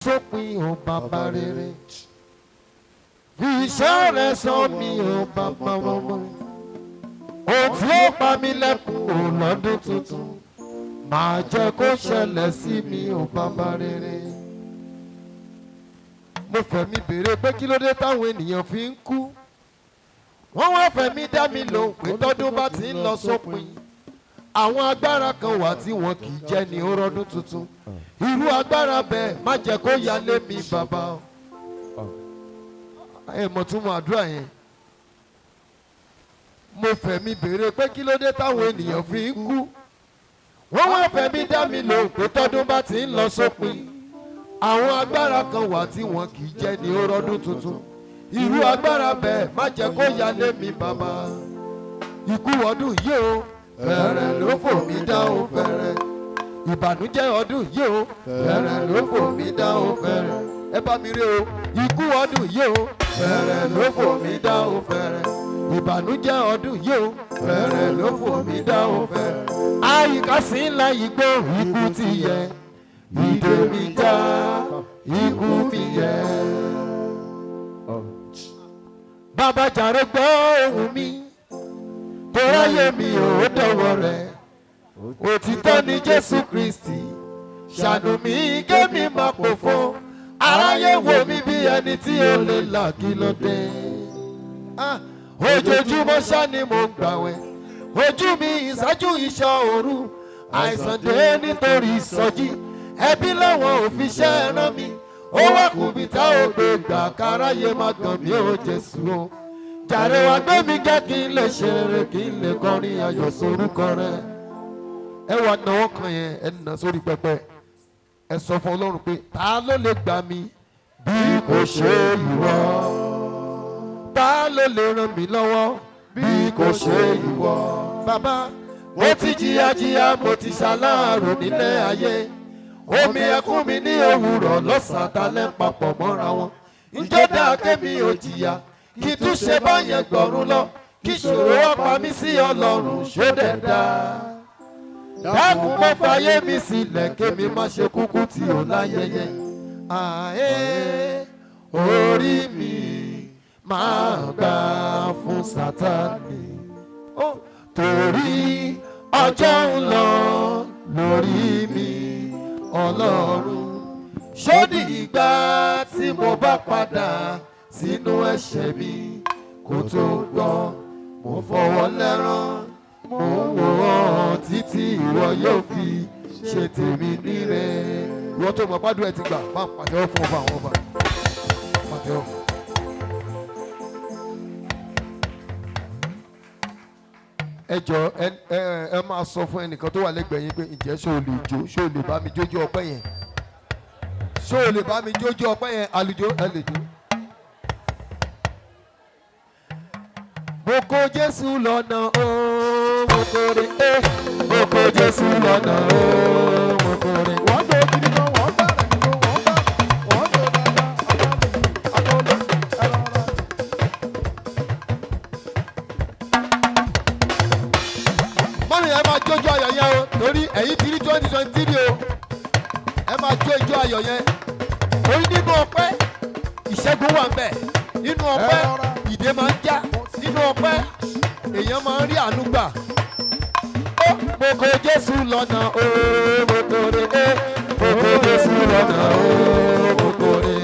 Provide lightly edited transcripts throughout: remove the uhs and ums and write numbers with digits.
sópin ò bàbá rere. Fi iṣẹ́ rẹ̀ sọ mi ò bàbá ọmọ. Ohun tí ó pa mí lẹ́kùn ò lọ́dún tuntun. Màá jẹ́ kó ṣẹlẹ̀ sí mi ò bàbá rere. Mo fẹ̀mí béèrè pé kí ló dé táwọn ènìyàn fi ń kú. Wọ́n wá fẹ̀mí dá mi lóhùn pé tọ́dún bá ti ń lọ sópin. Àwọn agbára kan wà tí wọn kì í jẹ́ ní ọrọ̀dún tuntun. Irú agbára bẹ́ẹ̀ má jẹ́ kó yálé mi bàbá. Ẹ mọ̀ tún mọ àdúrà yẹn. Mo fẹ̀mí béèrè pé kí ló dé táwọn ènìyàn fi ń kú. Wọ́n wá fẹ̀mí dá mi lóhùn pé tọ́dún bá ti ń lọ sópin. Àwọn agbára kan wà tí wọn kì í jẹ́ ní ọrọ̀dún tuntun. Irú agbára bẹ́ẹ̀ má jẹ́ kó yálé mi bàbá. Ikú ọdún yìí o fẹ̀rẹ̀ ló fò mí dá o fẹ̀rẹ̀. Ìbànújẹ́ ọdún yìí o fẹ̀rẹ̀ ló fò mí dá o fẹ̀rẹ̀. Ẹ bá mi rí o ikú ọdún yìí o fẹ̀rẹ̀ ló fò mí dá o fẹ̀rẹ̀. Ìbànújẹ́ ọdún yìí o fẹ̀rẹ̀ ló fò mí dá o fẹ̀rẹ̀. Àyíká sí ńlá igbó ikú ti yẹ. Ìdè mi já ikú mi yẹ. Bàbá jàre gbọ́ ohùn mi. Toráyé mi ò dọ̀wọ́ rẹ̀. Òtítọ́ ni Jésù Kristi. Ṣàánú mi kémi máa pòfo. Aráyé wò mí bí ẹni tí ó lè là kí ló dé. Ojoojúmọ́ ṣá ni mo ń gbàwẹ̀. Ojú mi ìṣáájú iṣẹ́ òru. Àìsàn dé nítorí ìsọjí. Ẹbí làwọn ò fi ṣẹ́ rán mi. Ó wá kù bí tá ò gbé gbà káráyé má gàn mí ó Jésù o. Jàre wá gbé mi jẹ́ kí n lè ṣe rere kí n lè kọrin ayọ̀ sórúkọ rẹ. Ẹ wá náwó kan yẹn ẹ nà sórí pẹpẹ. Ẹ sọ fún Ọlọ́run pé ta ló lè gbà mí bí kò ṣe ìwọ. Ta ló lè ràn mí lọ́wọ́ bí kò ṣe ìwọ. Bàbá mo ti jìyà mo ti ṣaláàrò nílé ayé. Omi ẹkún mi ní òwúrọ̀ lọ́sàn-án talẹ́ papọ̀ mọ́ra wọn. Ǹjọ́ dáa kémi ò jìyà kí tún ṣe báyẹn gbọ̀rún lọ. Kí ṣòro wá pa mí sí Ọlọ́run ṣó dẹ̀ dáa. Dákun má fàyè mi sílẹ̀ kémi má ṣe kúkú tí ò láyẹyẹ. Àhẹ́ orí mi máa gbà fún Sátánì. Torí ọjọ́ ń lọ lórí mi Ọlọ́run. Ṣódì ìgbà tí mo bá padà sínú ẹ̀ṣẹ̀ mi kò tó gbọ́. Mo fọwọ́ lẹ́rán mo ń wò ọ́ títí ìwọ yóò fi ṣe tèmi níre. Ìwọ tó mọ̀ pádùn ẹ ti gbà máa pàtẹ́wọ́ fún ọba àwọn ọba. Pàtẹ́wọ́. Ẹ jọ ẹ máa sọ fún ẹnìkan tó wà lẹ́gbẹ̀ẹ́ yín pé ǹjẹ́ ṣó o lè jó ṣó o lè bá mi jójó ọpẹ́ yẹn. Ṣó o lè bá mi jójó ọpẹ́ yẹn àlùjó ẹ lè jó. Mo kó Jésù lọ́nà ooo mo kórè mo kó Jésù lọ́nà ooo mo kórè. Wọ́n tó kiri kan wọ́n bẹ̀rẹ̀ nínú wọ́n tó dáadáa ọ̀dọ́ ẹ̀rọ. Mọ́mí ẹ máa jójó ayọ̀ yẹn o torí ẹ̀yin ti rí 2023 o. Ẹ máa jó ijó ayọ̀ yẹn. Torí nínú ọpẹ́ ìṣẹ́gun wà ń bẹ̀. Nínú ọpẹ́ ìdè máa ń já. Nínú ọpẹ́ èèyàn máa ń rí àánú gbà. Mo kó Jésù lọ́nà ooo mo kórè mo kó Jésù lọ́nà ooo mo kórè.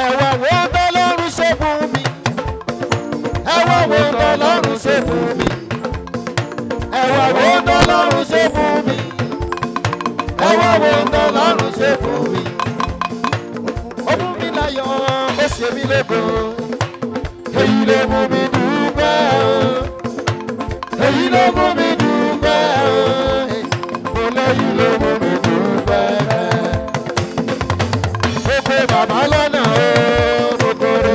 Ẹ wá wo tọ́lọ́run ṣe fún mi. Ẹ wá wo tọ́lọ́run ṣe fún mi. Ẹ wá wo tọ́lọ́run ṣe fún mi. Ẹ wá wo tọ́lọ́run ṣe fún mi. Ó mú mi láyọ̀ ó ṣe mí lógo. Èyí ló mú mi dúpẹ́ o. Èyí ló mú mi dúpẹ́ o. Mo lẹ́yìn ló mú mi dúpẹ́. Mo kó bàbá lọ́nà o. Mo kórè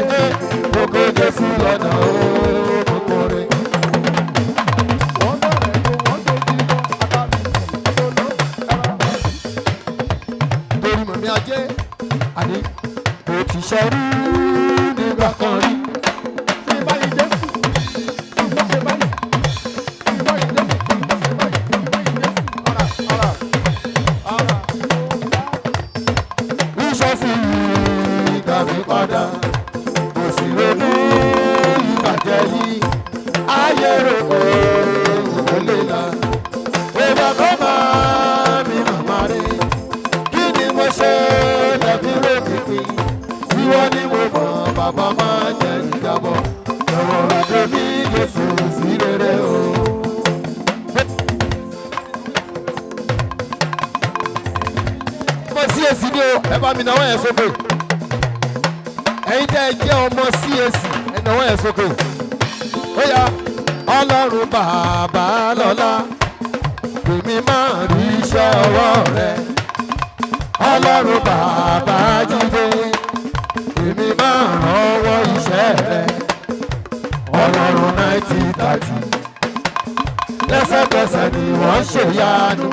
mo kó Jésù lọ́nà o. Mo kórè. Wọ́n bẹ̀rẹ̀ nínú wọ́n tó kiri kan àtàlù ẹ̀rọ. Torí mọ̀mí ajé àní kò ti ṣẹ́rú nígbà kan rí. Tí báyìí Jésù tí bó ṣe báyìí tí báyìí Jésù tí bó ṣe báyìí tí báyìí Jésù ọ̀rà. kó máa mi màmá rẹ̀. Kí ni mo ṣe tàbí rògbìpín? Ìwọ ni mo mọ̀ bàbá máa jẹ́ ìjábọ̀. Ẹ̀wọ̀n rẹ̀ mi Jésù sí rere o. Ọmọ CAC ni o, ẹ bá mi náwó yẹn sókè. Ẹ̀yin tẹ́ ẹ jẹ́ ọmọ CAC, ẹ náwó yẹn sókè. Ó yá Ọlọ́run bàbá lọ́lá, èmi máa rí iṣẹ́ ọwọ́ rẹ̀. Ọlọ́run bàbá jíde, èmi máa rànwọ́ iṣẹ́ rẹ̀. Ọlọ́run 90-30, lẹ́sẹ̀kẹsẹ̀ ni wọ́n ṣèyanu.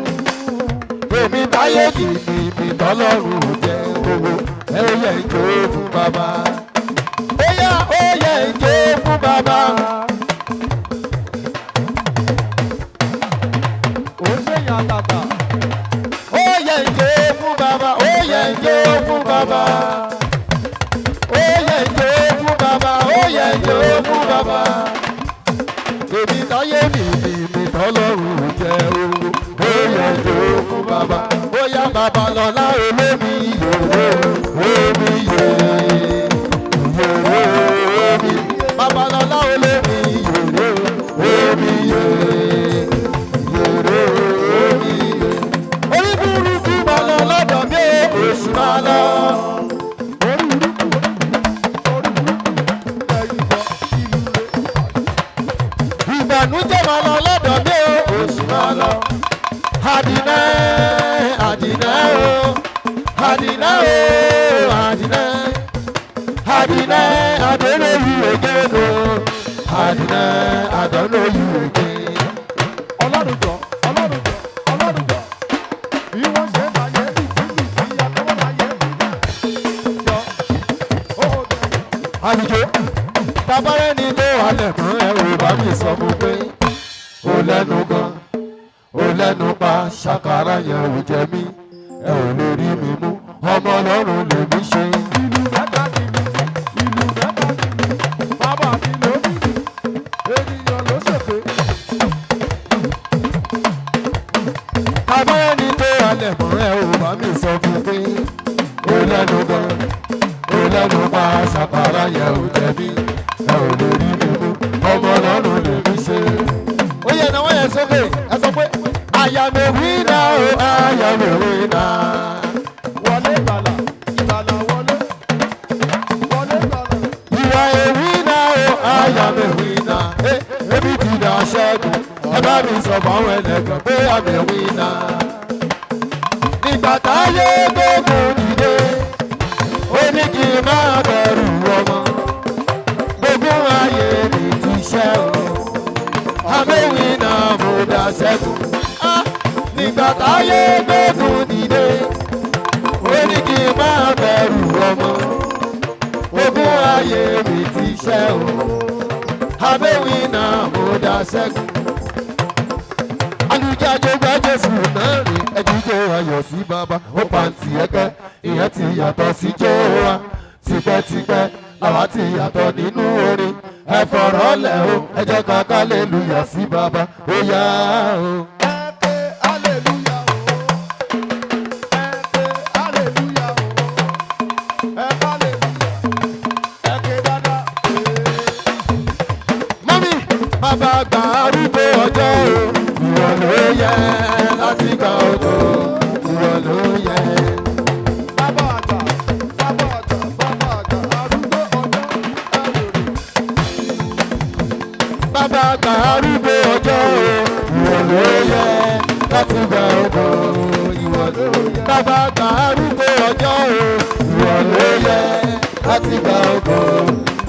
Èmi táyé kì í mi tọ́lọ́run jẹ́ owó, ẹ ó yẹ ìjó fún bàbá. Ó yá ó yẹ ìjó fún bàbá. Ó ṣèyàn tàtà. Ó yẹ ìjó fún bàbá, ó yẹ ìjó fún bàbá. Ó yẹ ìjó fún bàbá, ó yẹ ìjó fún bàbá. Èmi táyé mi tọ́lọ́run jẹ́ owó, ó yẹ ìjó fún bàbá. Ó yá bàbá lọ́lá olómi yòówó, omi yòówó, omi. Bàbá lọ́lá olómi yòówó, omi yòówó, omi. Orí burúkú máa lọ lọ́dọ̀ mi, oṣù máa lọ. Ìbànújẹ́ máa lọ lọ́dọ̀ mi, oṣù máa lọ. Àdìnà àdìnà o, àdìnà o, àdìnà. Àdìnà àdónò yìí èké o, àdìnà àdónò yìí èké. Ọlọ́run jọ, Ọlọ́run jọ, Ọlọ́run jọ. Bí wọ́n ṣe máa yẹ ìfúnni ìyàtọ̀ wọn máa yẹ ìfúnni. Jọ, ó jọ. Àlùjọ tabarẹ́ ni tó halẹ̀ mọ́ ẹ ò bá mi sọ fún pé ó lẹ́nu gan, ó lẹ́nu pa ṣàkàrà yẹn ò jẹ mí, ẹ ò lè rí mi mú, ọmọ Ọlọ́run lèmi ṣe. Ìlú mẹ́ta nìlú, ìlú mẹ́ta nìlú. Bàbá mi ló nìlú, ènìyàn ló ṣèpè. Tabarẹ́ ni tó halẹ̀ mọ́ ẹ ò bá mi sọ fún pé ó lẹ́nu gan, ó lẹ́nu pa ṣàkàrà yẹn ò jẹ mí, ẹ ò lè rí mi mú, ọmọ Ọlọ́run lèmi ṣe. Ó yẹ náwó yẹn sókè, ẹ sọ pé I am a winner, oh I am a winner. Wọlé gbàlà, gbàlà wọlé. Wọlé gbàlà. You are a winner, oh I am a winner. Ebi ti dà ṣẹ́gun, ẹ bá mi sọ fáwọn ẹlẹ́gàn pé I am a winner. Nígbà táyé gbogbo dìde, ó ní kí n máa bẹ̀rù ọmọ. Gbogbo ayé mi ti ṣẹ́ o. I'm a winner, mo dà ṣẹ́gun. Nígbà táyé gbogbo dìde, ó ní kí n máa bẹ̀rù ọmọ. Gbogbo ayé mi ti ṣẹ́ o. I'm a winner, mo dà ṣẹ́gun. Alùjáde gba Jésù náà rè ẹjíjó ayọ̀ sí bàbá. Ó pàǹtí ẹgbẹ́, ìyẹn ti yàtọ̀ sí jó wa. Tipẹ́tipẹ́ làwa ti yàtọ̀ nínú orin. Ẹ fọ̀rọ̀ lẹ̀ o, ẹ jẹ́ ká hallelujah sí bàbá. Ó yá o. Ẹ ké hallelujah o. Ẹ ké hallelujah o. Ẹ hallelujah. Ẹ ké dáadáa. Mọ́mí, bàbá àgbà arúgbó ọjọ́ o. Ìwọ ló yẹ láti gba ògo. Ìwọ ló yẹ. Bàbá àgbà, bàbá àgbà, bàbá àgbà, arúgbó ọjọ́ ẹ̀wòrì. Bàbá àgbà arúgbó ọjọ́ o. Ìwọ ló yẹ láti gba ògo. Ìwọ ló yẹ. Bàbá àgbà arúgbó ọjọ́ o. Ìwọ ló yẹ láti gba ògo.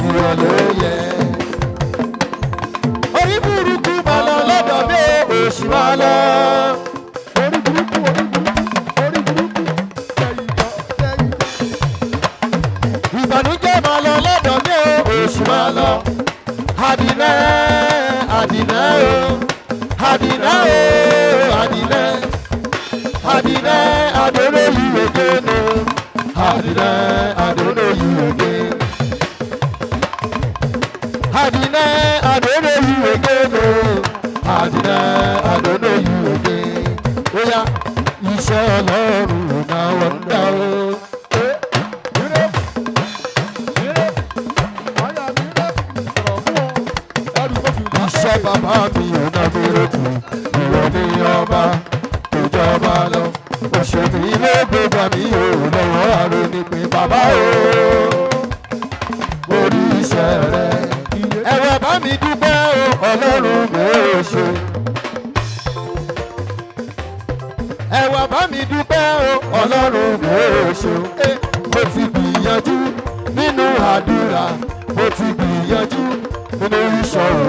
Ìwọ ló yẹ. Orí burúkú máa lọ lọ́dọ̀ mi, òṣì máa lọ. Orí burúkú, orí burúkú, orí burúkú. Sẹ́yìn jọ, sẹ́yìn jọ. Ìbànújẹ́ máa lọ lọ́dọ̀ mi, òṣì máa lọ. Àdìnà àdìnà o, àdìnà o, àdìnà. Àdìnà àdónó yìí èké no. Àdìnà àdónó yìí èké. Àdìnà àdónó yìí èké no. Àdìnà àdónó yìí èké. Oya iṣẹ́ Ọlọ́run náà wọ́n ń dá o. Iṣẹ́ bàbá mi ò ná mi rògbò, ìwọ ni ọba tó jọba lọ. Òṣèlú ilé gbogbo mi ò lọ́wọ́ àrò ní pé bàbá o. Orí iṣẹ́ rẹ̀. Ẹ̀rọ bá mi dúpẹ́ o, Ọlọ́run mi ò ṣe. Ẹ̀wà bá mi dúpẹ́ o, Ọlọ́run mi ò ṣe. Mo ti gbìyànjú nínú àdúrà, mo ti gbìyànjú nínú ìṣòro.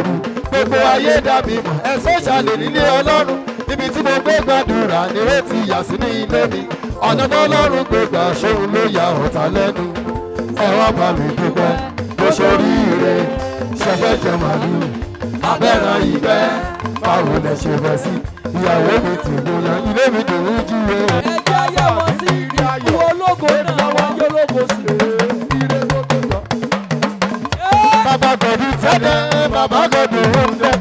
Gbogbo ayé dàbí mọ̀, ẹ̀sọ́ ṣàlè nílé Ọlọ́run. Níbi tí mo gbé gbàdúrà ni ó ti yà sí ní ilé mi. Ọ̀nà tọ́lọ́run gbégbà ṣóun ló ya ọ̀tá lẹ́nu. Ẹ̀wà bá mi dúpẹ́, mo ṣoríire, ṣẹfẹ́ jẹ màlúù, abẹ́ràn ìgbẹ́, báwo lẹ ṣe fẹ́ sí? Ìyàwó mi ti gbóná, ilé mi dùn ún jù ú. Ẹjẹ́ ayé wọn sí ìwọ ológo náà wọ́n yóò lógo sí. Bàbá gọ̀dù tẹ́lẹ̀, bàbá gọ̀dù oúnjẹ.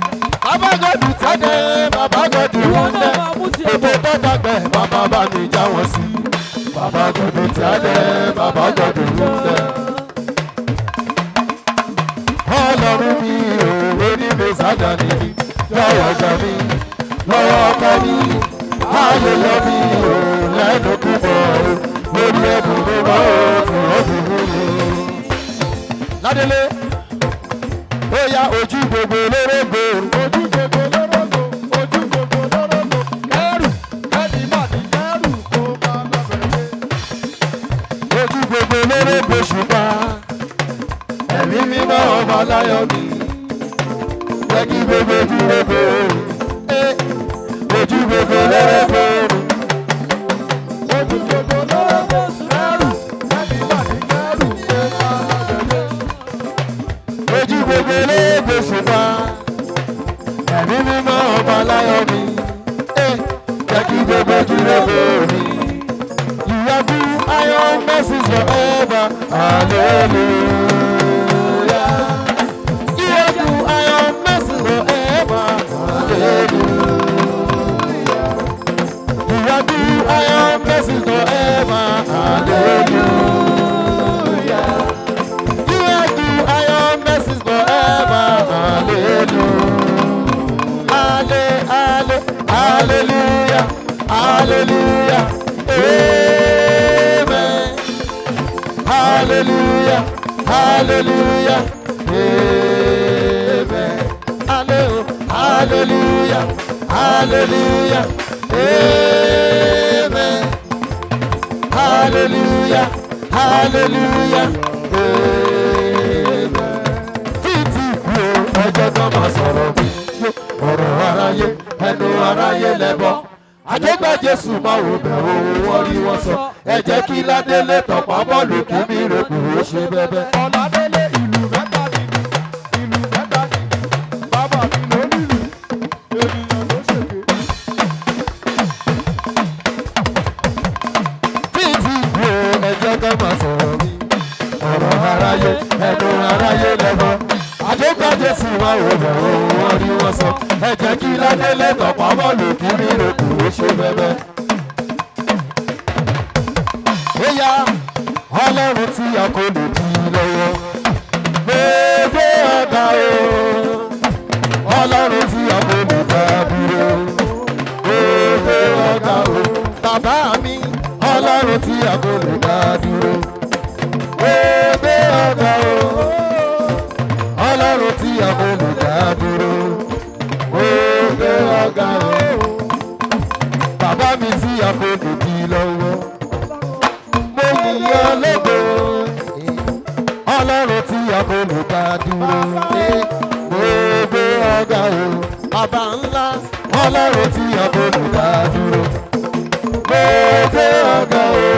Bàbá gọ̀dù tẹ́lẹ̀, bàbá gọ̀dù oúnjẹ. Ètò tọ́gbàgbẹ́, bàbá bá mi já wọn sí. Bàbá gọ̀dù tẹ́lẹ̀, bàbá gọ̀dù oúnjẹ. Ọlọ́run mi ò ní mi sádàní mi, lọ́wọ́ ọjà mi, lọ́wọ́ ọkọ mi, ayẹyẹ mi ò lẹ́nu púpọ̀ o, lórí ẹ̀bùn mi mọ́ o, tí wọ́n fi mú mi. Ládélé, ó yá ojú gbogbo lórógbò. Ojú gbogbo lọ́rọ́gbò, ojú gbogbo lọ́rọ́gbò. Kẹ́rù, kẹ́ni má ní kẹ́rù kó máa lọ bẹ̀rẹ̀. Ojú gbogbo lórógbò ṣùgbọ́n ẹ̀mí mímọ́ ọba láyọ̀ mi. Jẹ́ kí gbogbo dúró gbò. Ojú gbogbo lórógbò. Ojú gbogbo lọ́rọ́gbò, kẹ́rù, kẹ́ni má ní kẹ́rù kó máa lọ bẹ̀rẹ̀. Ojú gbogbo lórógbò ṣùgbọ́n ẹ̀mí mímọ́ ọba láyọ̀ mi. Jẹ́ kí gbogbo dúró gbò mi. You have do iron mercies forever. Hallelujah. You have do iron mercies forever. Hallelujah. You have do iron mercies forever. Hallelujah. You have do iron mercies forever. Hallelujah. Hallelujah. Hallelujah. Amen. Hallelujah. Hallelujah. Amen. Hallelujah. Hallelujah. Amen. Hallelujah. Hallelujah. Amen. Títí kú ọjọ́ tó máa sọ̀rọ̀ mi. Ọ̀rọ̀ aráyé, ẹnu aráyé lẹ́bọ̀. Àjọgbá Jésù máa wò bẹ̀ owó wọ́n rí wọ́n sọ. Ẹ jẹ́ kí Ládélé tọ̀pá bọ́ọ̀lù kí mi rè kù ó ṣe bẹ́bẹ́. Ọ̀làdélé ìlú mẹ́ta ni, ìlú mẹ́ta ni, bàbá mi ló nílùú, ènìyàn ló ṣèké. Títí kú ẹjọ́ tó máa sọ̀rọ̀ mi. Ọ̀rọ̀ aráyé, ẹnu aráyé lẹ́bọ̀. Àjọgbá Jésù máa wò bẹ̀ owó wọ́n rí wọ́n sọ. Ẹ jẹ́ kí Ládélé tọ̀pá bọ́ọ̀lù kí mi rè kù ó ṣe bẹ́bẹ́. Bóyá Ọlọ́run tí a kò lè bí lọ́wọ́. Gbogbo ọ̀gá o. Ọlọ́run tí a kò lè dá dúró. Gbogbo ọ̀gá o. Bàbá mi, Ọlọ́run tí a kò lè dá dúró. Gbogbo ọ̀gá o. Ọlọ́run tí a kò lè dá dúró. Gbogbo ọ̀gá o. Bàbá mi tí a kò lè bí lọ́wọ́. Ọlọ́run tí a kò lè dá dúró. Gbogbo ọ̀gá o. Bàbá ńlá. Ọlọ́run tí a kò lè dá dúró. Gbogbo ọ̀gá o.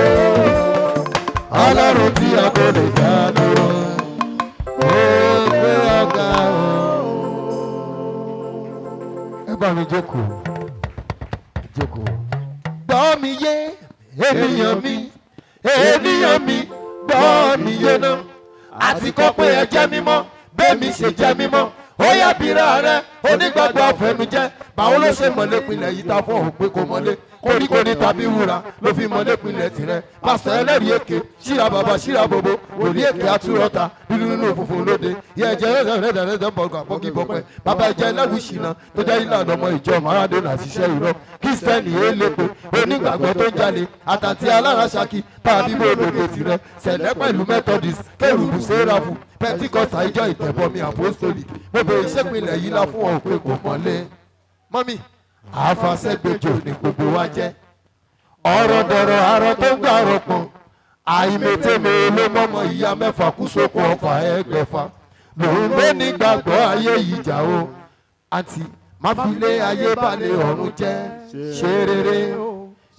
Ọlọ́run tí a kò lè dá dúró. Gbogbo ọ̀gá o. Ẹ bá mi jókòó. Jókòó. Gbọ́ mi yé ènìyàn mi. Ènìyàn mi gbọ́ mi yé náà. Àti kọ́ pé ẹ jẹ́ mímọ́, bẹ́ẹ̀mi ṣe jẹ́ mímọ́. Ó yá bíra rẹ̀, onígbàgbọ́ àfẹnujẹ́. Báwo ló ṣe mọ̀lé pinlẹ̀ yìí ta fún òun pé kò mọ̀lé? Kò koríko ní tàbí wúrà ló fi mọ lépinlẹ̀ tirẹ̀ pásítọ̀ ẹlẹ́rìí èké ṣíra bàbá ṣíra bòbò òrí èké àtúrọ̀ta dúdú nínú funfun lóde yẹ ẹ̀jẹ̀ rẹ̀dẹ̀rẹ̀dẹ̀ bọ̀gà bọ́gì bọ́pẹ́ bàbá ẹ̀jẹ̀ ẹlẹ́wù ṣìnà tó jẹ́ ìlànà ọmọ ìjọ Maradona ṣiṣẹ́ irọ́ kírísítẹ́nì élépo onígbàgbọ́ tó ń jalè àtàtì aláràṣàkì tàbí bòdòdó tirẹ̀ sẹ̀lẹ̀ pẹ̀lú Methodist kérubù séráfù Pentecostal ìjọ ìtẹ̀bọmi apostolic mo bèrè ìṣèpìlẹ̀ yìí lá fún ọ pé kò mọ́lé mọ́mí àfàṣẹ́gbẹjọ ní gbogbo wa jẹ́ ọ̀rọ̀ dọ̀rọ̀ arọ tó ń gbà rọpọ̀n àìmọ̀tẹ́mẹ̀ ló mọ́mọ́ ìyá mẹ́fà kú sóko ọfà ẹgbẹ̀fà lòun ló ní gbàgbọ́ ayé yìí jà o àǹtí má fi lé ayé balẹ̀ ọ̀run jẹ́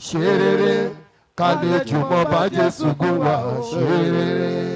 ṣe rere ká lè jùmọ̀ bá Jésù gún wa ṣe rere.